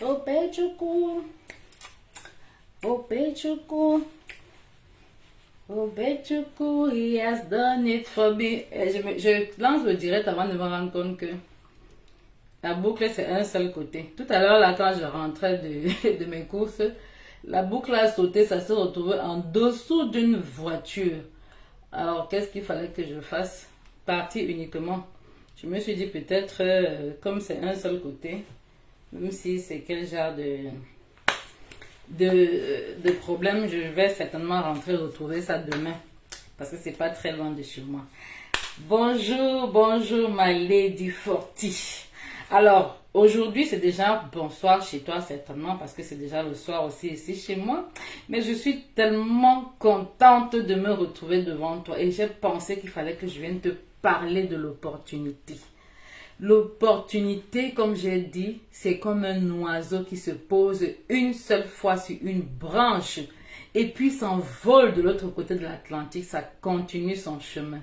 Obechuku, Obechuku, Obechuku, he has done it for me. Je lance le direct avant de me rendre compte que la boucle c'est un seul côté. Tout à l'heure là quand je rentrais de mes courses, la boucle a sauté, ça s'est retrouvé en dessous d'une voiture. Alors qu'est-ce qu'il fallait que je fasse? Partir uniquement. Je me suis dit peut-être comme c'est un seul côté, même si c'est quel genre de problème, je vais certainement rentrer retrouver ça demain. Parce que c'est pas très loin de chez moi. Bonjour, bonjour ma Lady Forti. Alors, aujourd'hui c'est déjà bonsoir chez toi certainement parce que c'est déjà le soir aussi ici chez moi. Mais je suis tellement contente de me retrouver devant toi et j'ai pensé qu'il fallait que je vienne te parler de l'opportunité. L'opportunité, comme j'ai dit, c'est comme un oiseau qui se pose une seule fois sur une branche et puis s'envole de l'autre côté de l'Atlantique, ça continue son chemin.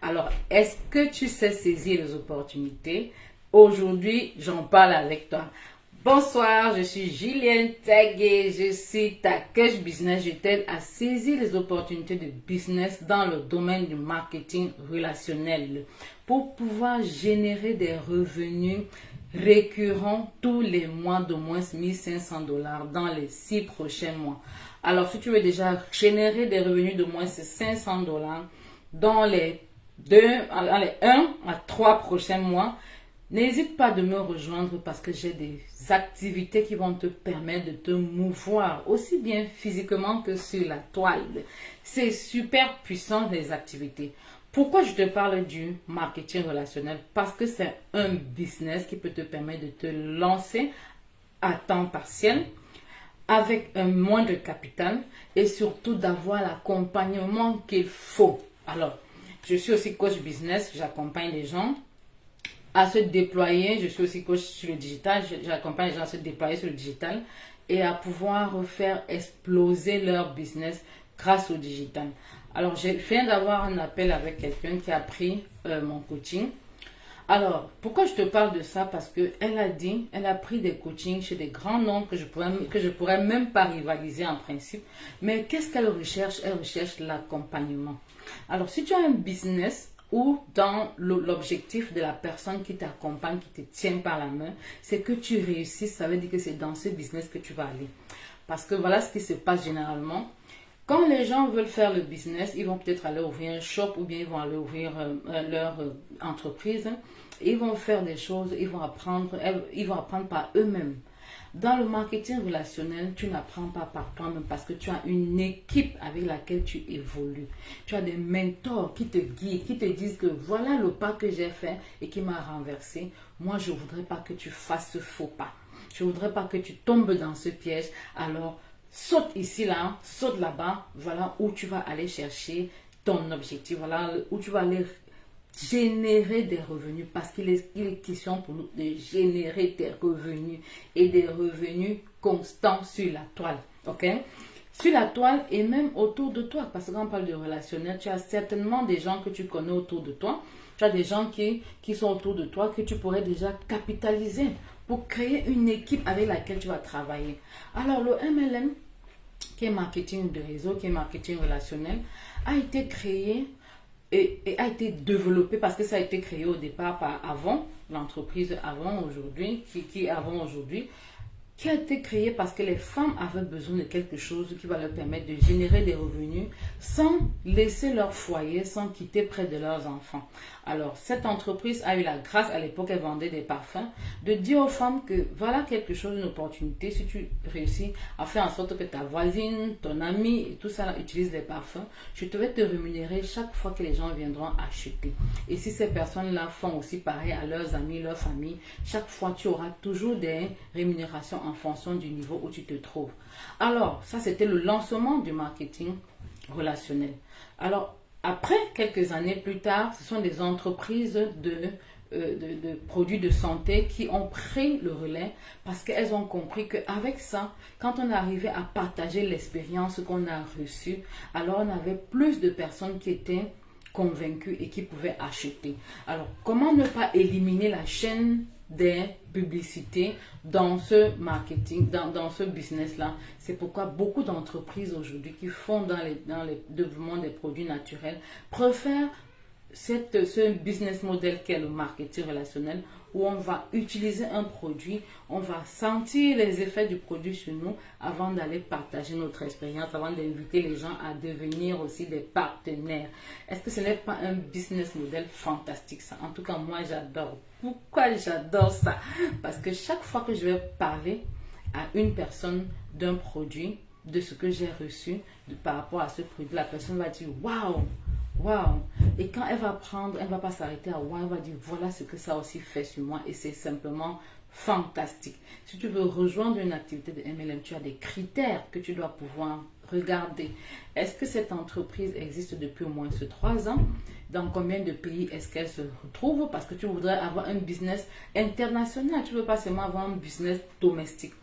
Alors, est-ce que tu sais saisir les opportunités? Aujourd'hui, j'en parle avec toi. Bonsoir, je suis Julienne Tagué, je suis ta coach business. Je t'aide à saisir les opportunités de business dans le domaine du marketing relationnel pour pouvoir générer des revenus récurrents tous les mois d'au moins 1500 $ dans les 6 prochains mois. Alors, si tu veux déjà générer des revenus de moins 500 $ dans les 1 à 3 prochains mois, n'hésite pas de me rejoindre parce que j'ai des activités qui vont te permettre de te mouvoir aussi bien physiquement que sur la toile. C'est super puissant les activités. Pourquoi je te parle du marketing relationnel? Parce que c'est un business qui peut te permettre de te lancer à temps partiel avec un moindre capital et surtout d'avoir l'accompagnement qu'il faut. Alors, je suis aussi coach business, j'accompagne les gens à se déployer. Je suis aussi coach sur le digital. J'accompagne les gens à se déployer sur le digital et à pouvoir faire exploser leur business grâce au digital. Alors, je viens d'avoir un appel avec quelqu'un qui a pris mon coaching. Alors, pourquoi je te parle de ça? Parce qu'elle a dit, elle a pris des coachings chez des grands noms que je pourrais même pas rivaliser en principe. Mais qu'est-ce qu'elle recherche? Elle recherche l'accompagnement. Alors, si tu as un business ou dans l'objectif de la personne qui t'accompagne, qui te tient par la main, c'est que tu réussisses, ça veut dire que c'est dans ce business que tu vas aller. Parce que voilà ce qui se passe généralement. Quand les gens veulent faire le business, ils vont peut-être aller ouvrir un shop ou bien ils vont aller ouvrir leur entreprise. Ils vont faire des choses, ils vont apprendre par eux-mêmes. Dans le marketing relationnel, tu n'apprends pas par toi-même parce que tu as une équipe avec laquelle tu évolues. Tu as des mentors qui te guident, qui te disent que voilà le pas que j'ai fait et qui m'a renversé. Moi, je ne voudrais pas que tu fasses ce faux pas. Je ne voudrais pas que tu tombes dans ce piège. Alors, saute ici, là, saute là-bas. Voilà où tu vas aller chercher ton objectif. Voilà où tu vas aller générer des revenus parce qu'il est question pour nous de générer des revenus et des revenus constants sur la toile, ok? Sur la toile et même autour de toi, parce que quand on parle de relationnel, tu as certainement des gens que tu connais autour de toi, tu as des gens qui sont autour de toi que tu pourrais déjà capitaliser pour créer une équipe avec laquelle tu vas travailler. Alors le MLM, qui est marketing de réseau, qui est marketing relationnel, a été créé et a été développé parce que ça a été créé au départ par Avant, l'entreprise Avant aujourd'hui, qui avant aujourd'hui, qui a été créé parce que les femmes avaient besoin de quelque chose qui va leur permettre de générer des revenus sans laisser leur foyer, sans quitter près de leurs enfants. Alors, cette entreprise a eu la grâce, à l'époque, elle vendait des parfums, de dire aux femmes que voilà quelque chose, une opportunité, si tu réussis à faire en sorte que ta voisine, ton ami et tout ça là, utilise des parfums, je te vais te rémunérer chaque fois que les gens viendront acheter. Et si ces personnes-là font aussi pareil à leurs amis, leur famille, chaque fois tu auras toujours des rémunérations en fonction du niveau où tu te trouves. Alors, ça c'était le lancement du marketing relationnel. Alors, après, quelques années plus tard, ce sont des entreprises de produits de santé qui ont pris le relais parce qu'elles ont compris qu'avec ça, quand on arrivait à partager l'expérience qu'on a reçue, alors on avait plus de personnes qui étaient convaincus et qui pouvaient acheter. Alors, comment ne pas éliminer la chaîne des publicités dans ce marketing, dans ce business-là. C'est pourquoi beaucoup d'entreprises aujourd'hui qui font dans le développement des produits naturels préfèrent ce business model qu'est le marketing relationnel, où on va utiliser un produit, on va sentir les effets du produit sur nous avant d'aller partager notre expérience, avant d'inviter les gens à devenir aussi des partenaires. Est-ce que ce n'est pas un business model fantastique ça? En tout cas, moi j'adore. Pourquoi j'adore ça? Parce que chaque fois que je vais parler à une personne d'un produit, de ce que j'ai reçu par rapport à ce produit, la personne va dire waouh! Waouh! Et quand elle va prendre, elle ne va pas s'arrêter à waouh, elle va dire voilà ce que ça aussi fait sur moi et c'est simplement fantastique. Si tu veux rejoindre une activité de MLM, tu as des critères que tu dois pouvoir regarder. Est-ce que cette entreprise existe depuis au moins 3 ans? Dans combien de pays est-ce qu'elle se retrouve? Parce que tu voudrais avoir un business international, tu ne veux pas seulement avoir un business domestique.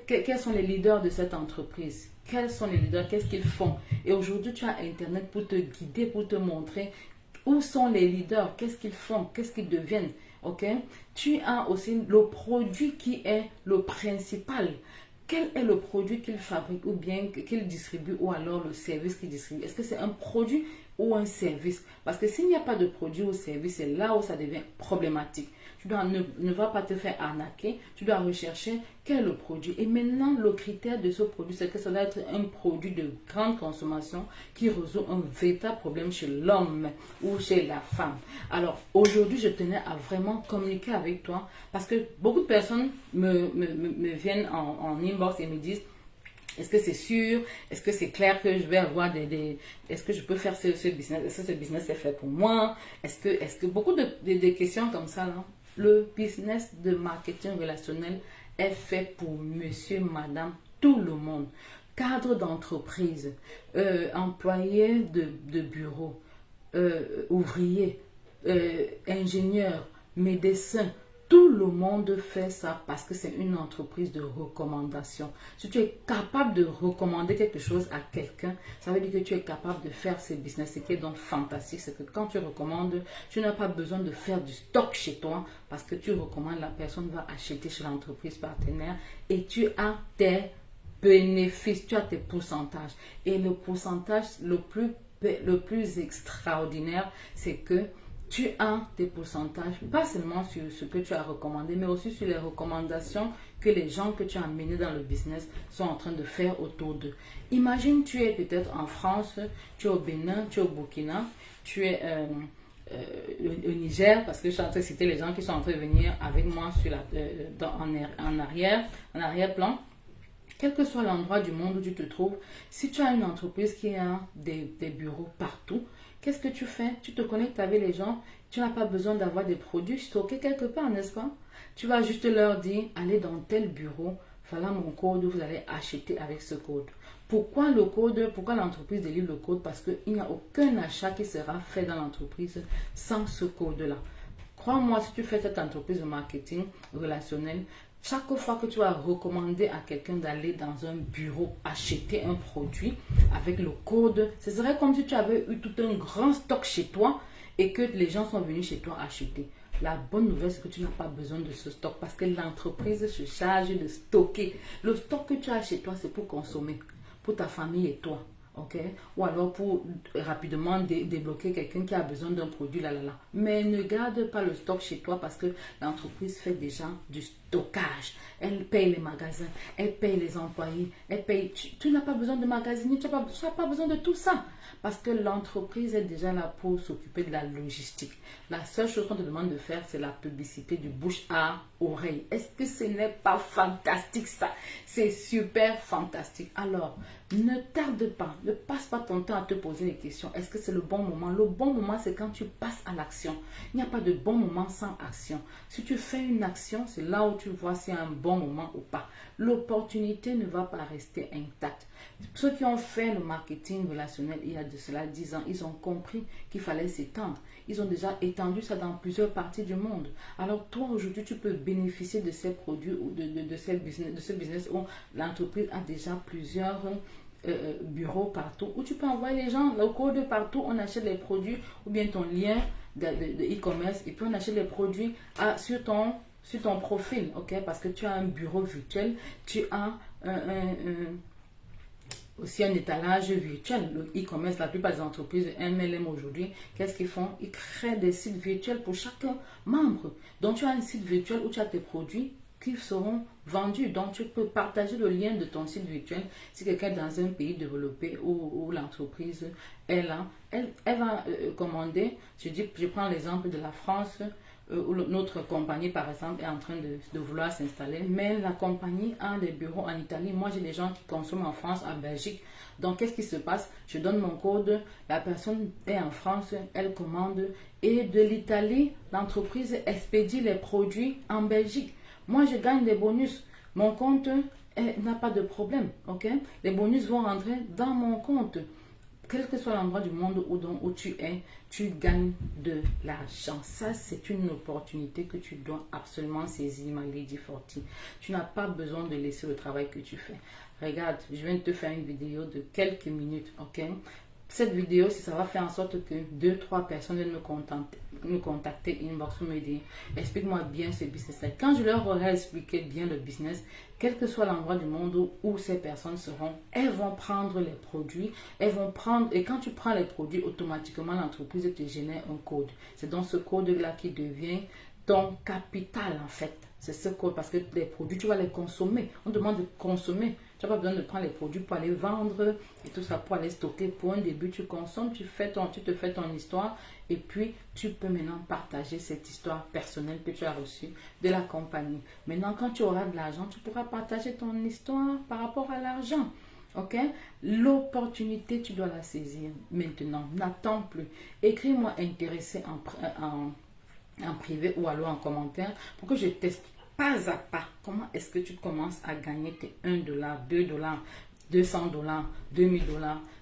Quels sont les leaders de cette entreprise? Quels sont les leaders? Qu'est-ce qu'ils font? Et aujourd'hui, tu as Internet pour te guider, pour te montrer où sont les leaders, qu'est-ce qu'ils font, qu'est-ce qu'ils deviennent. Ok? Tu as aussi le produit qui est le principal. Quel est le produit qu'ils fabriquent ou bien qu'ils distribuent ou alors le service qu'ils distribuent? Est-ce que c'est un produit ou un service? Parce que s'il n'y a pas de produit ou service, c'est là où ça devient problématique. Tu ne vas pas te faire arnaquer, tu dois rechercher quel est le produit. Et maintenant, le critère de ce produit, c'est que ça doit être un produit de grande consommation qui résout un véritable problème chez l'homme ou chez la femme. Alors, aujourd'hui, je tenais à vraiment communiquer avec toi parce que beaucoup de personnes me viennent en inbox et me disent est-ce que c'est sûr? Est-ce que c'est clair que je vais avoir est-ce que je peux faire ce business? Est-ce que ce business est fait pour moi? Est-ce que beaucoup de questions comme ça, là? Le business de marketing relationnel est fait pour monsieur, madame, tout le monde. Cadre d'entreprise, employé de bureau, ouvrier, ingénieur, médecin. Tout le monde fait ça parce que c'est une entreprise de recommandation. Si tu es capable de recommander quelque chose à quelqu'un, ça veut dire que tu es capable de faire ce business. Ce qui est donc fantastique, c'est que quand tu recommandes, tu n'as pas besoin de faire du stock chez toi parce que tu recommandes, la personne va acheter chez l'entreprise partenaire et tu as tes bénéfices, tu as tes pourcentages. Et le pourcentage le plus extraordinaire, c'est que tu as des pourcentages, pas seulement sur ce que tu as recommandé, mais aussi sur les recommandations que les gens que tu as amenés dans le business sont en train de faire autour d'eux. Imagine, tu es peut-être en France, tu es au Bénin, tu es au Burkina, tu es au Niger, parce que je suis en train de citer les gens qui sont en train de venir avec moi en arrière-plan. Quel que soit l'endroit du monde où tu te trouves, si tu as une entreprise qui a des bureaux partout, qu'est-ce que tu fais? Tu te connectes avec les gens, tu n'as pas besoin d'avoir des produits stockés quelque part, n'est-ce pas? Tu vas juste leur dire, allez dans tel bureau, voilà mon code, vous allez acheter avec ce code. Pourquoi le code? Pourquoi l'entreprise délivre le code? Parce qu'il n'y a aucun achat qui sera fait dans l'entreprise sans ce code-là. Crois-moi, si tu fais cette entreprise de marketing relationnel, chaque fois que tu vas recommander à quelqu'un d'aller dans un bureau acheter un produit avec le code, ce serait comme si tu avais eu tout un grand stock chez toi et que les gens sont venus chez toi acheter. La bonne nouvelle, c'est que tu n'as pas besoin de ce stock parce que l'entreprise se charge de stocker. Le stock que tu as chez toi, c'est pour consommer, pour ta famille et toi. Ok? Ou alors pour rapidement débloquer quelqu'un qui a besoin d'un produit, Mais ne garde pas le stock chez toi parce que l'entreprise fait déjà du stockage. Elle paye les magasins, elle paye les employés, elle paye. Tu n'as pas besoin de magasiner, tu n'as pas besoin de tout ça. Parce que l'entreprise est déjà là pour s'occuper de la logistique. La seule chose qu'on te demande de faire, c'est la publicité du bouche à oreille. Est-ce que ce n'est pas fantastique ça? C'est super fantastique. Alors, ne tarde pas, ne passe pas ton temps à te poser les questions. Est-ce que c'est le bon moment? Le bon moment, c'est quand tu passes à l'action. Il n'y a pas de bon moment sans action. Si tu fais une action, c'est là où tu vois s'il y a un bon moment ou pas. L'opportunité ne va pas rester intacte. Ceux qui ont fait le marketing relationnel il y a de cela 10 ans, ils ont compris qu'il fallait s'étendre. Ils ont déjà étendu ça dans plusieurs parties du monde. Alors toi, aujourd'hui, tu peux bénéficier de ces produits ou de ce business où l'entreprise a déjà plusieurs bureaux partout, où tu peux envoyer les gens, le code partout, on achète les produits ou bien ton lien de e-commerce et puis on achète les produits sur ton profil, ok? Parce que tu as un bureau virtuel, tu as aussi un étalage virtuel. Le e-commerce, la plupart des entreprises MLM aujourd'hui, qu'est-ce qu'ils font? Ils créent des sites virtuels pour chaque membre. Donc, tu as un site virtuel où tu as tes produits qui seront vendus. Donc, tu peux partager le lien de ton site virtuel si quelqu'un est dans un pays développé où l'entreprise est là. Elle va commander. Je prends l'exemple de la France où notre compagnie, par exemple, est en train de vouloir s'installer, mais la compagnie a des bureaux en Italie. Moi, j'ai des gens qui consomment en France, en Belgique. Donc, qu'est-ce qui se passe? Je donne mon code, la personne est en France, elle commande, et de l'Italie, l'entreprise expédie les produits en Belgique. Moi, je gagne des bonus. Mon compte n'a pas de problème, ok? Les bonus vont rentrer dans mon compte. Quel que soit l'endroit du monde où tu es, tu gagnes de l'argent. Ça, c'est une opportunité que tu dois absolument saisir, ma Lady Forty. Tu n'as pas besoin de laisser le travail que tu fais. Regarde, je viens de te faire une vidéo de quelques minutes, ok? Cette vidéo, si ça va faire en sorte que 2-3 personnes viennent me contacter, inbox, me dire, explique-moi bien ce business-là. Quand je leur aurai expliqué bien le business, quel que soit l'endroit du monde où ces personnes seront, elles vont prendre les produits, et quand tu prends les produits, automatiquement l'entreprise te génère un code. C'est donc ce code-là qui devient ton capital en fait. C'est ce code parce que les produits, tu vas les consommer. On demande de consommer. Tu n'as pas besoin de prendre les produits pour aller vendre et tout ça, pour aller stocker. Pour un début, tu consommes, tu te fais ton histoire et puis tu peux maintenant partager cette histoire personnelle que tu as reçue de la compagnie. Maintenant, quand tu auras de l'argent, tu pourras partager ton histoire par rapport à l'argent. Ok? L'opportunité, tu dois la saisir maintenant. N'attends plus. Écris-moi intéressé en privé ou alors en commentaire pour que je teste pas à pas comment est-ce que tu commences à gagner tes 1$, 2$, 200$, 2000$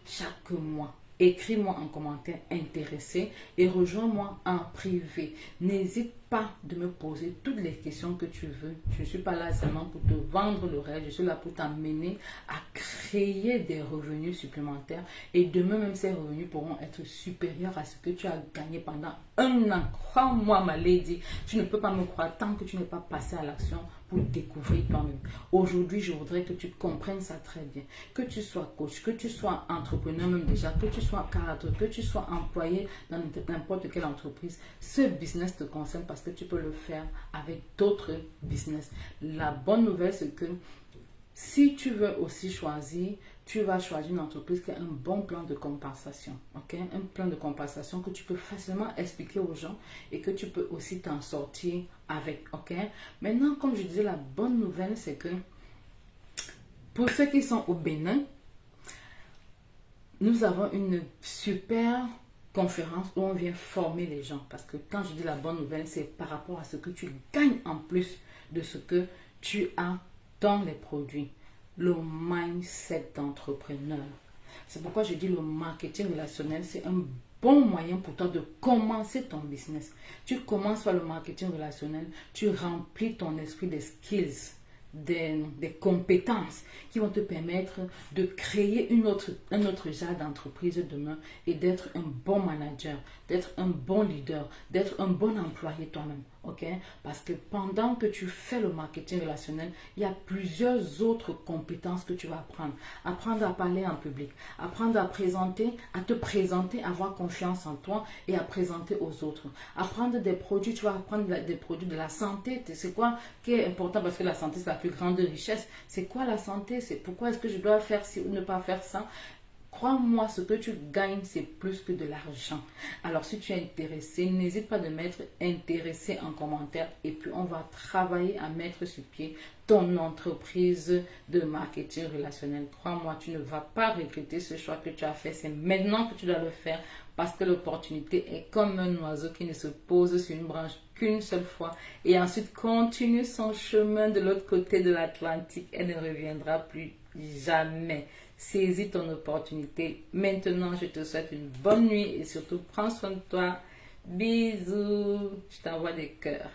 chaque mois. Écris-moi en commentaire intéressé et rejoins-moi en privé. N'hésite pas de me poser toutes les questions que tu veux. Je ne suis pas là seulement pour te vendre le rêve. Je suis là pour t'amener à créer des revenus supplémentaires. Et demain, même ces revenus pourront être supérieurs à ce que tu as gagné pendant un an. Crois-moi, ma lady, tu ne peux pas me croire tant que tu n'es pas passé à l'action pour découvrir toi-même. Aujourd'hui, je voudrais que tu comprennes ça très bien. Que tu sois coach, que tu sois entrepreneur même déjà, que tu sois cadre, que tu sois employé dans n'importe quelle entreprise, ce business te concerne parce que tu peux le faire avec d'autres business. La bonne nouvelle, c'est que si tu veux aussi choisir, tu vas choisir une entreprise qui a un bon plan de compensation. Ok? Un plan de compensation que tu peux facilement expliquer aux gens et que tu peux aussi t'en sortir avec. Ok? Maintenant, comme je disais, la bonne nouvelle, c'est que pour ceux qui sont au Bénin, nous avons une super conférence où on vient former les gens. Parce que quand je dis la bonne nouvelle, c'est par rapport à ce que tu gagnes en plus de ce que tu as dans les produits. Le mindset d'entrepreneur. C'est pourquoi je dis le marketing relationnel, c'est un bon moyen pour toi de commencer ton business. Tu commences par le marketing relationnel, tu remplis ton esprit des skills, des compétences qui vont te permettre de créer un autre genre d'entreprise demain et d'être un bon manager, d'être un bon leader, d'être un bon employé toi-même. Ok? Parce que pendant que tu fais le marketing relationnel, il y a plusieurs autres compétences que tu vas apprendre. Apprendre à parler en public, apprendre à te présenter, avoir confiance en toi et à présenter aux autres. Apprendre des produits, tu vas apprendre des produits de la santé. C'est quoi qui est important parce que la santé, c'est la plus grande richesse. C'est quoi la santé? C'est pourquoi est-ce que je dois faire ci ou ne pas faire ça? Crois-moi, ce que tu gagnes, c'est plus que de l'argent. Alors, si tu es intéressé, n'hésite pas de mettre intéressé en commentaire et puis on va travailler à mettre sur pied ton entreprise de marketing relationnel. Crois-moi, tu ne vas pas regretter ce choix que tu as fait. C'est maintenant que tu dois le faire parce que l'opportunité est comme un oiseau qui ne se pose sur une branche qu'une seule fois et ensuite continue son chemin de l'autre côté de l'Atlantique et ne reviendra plus jamais. Saisis ton opportunité. Maintenant, je te souhaite une bonne nuit et surtout prends soin de toi. Bisous. Je t'envoie des cœurs.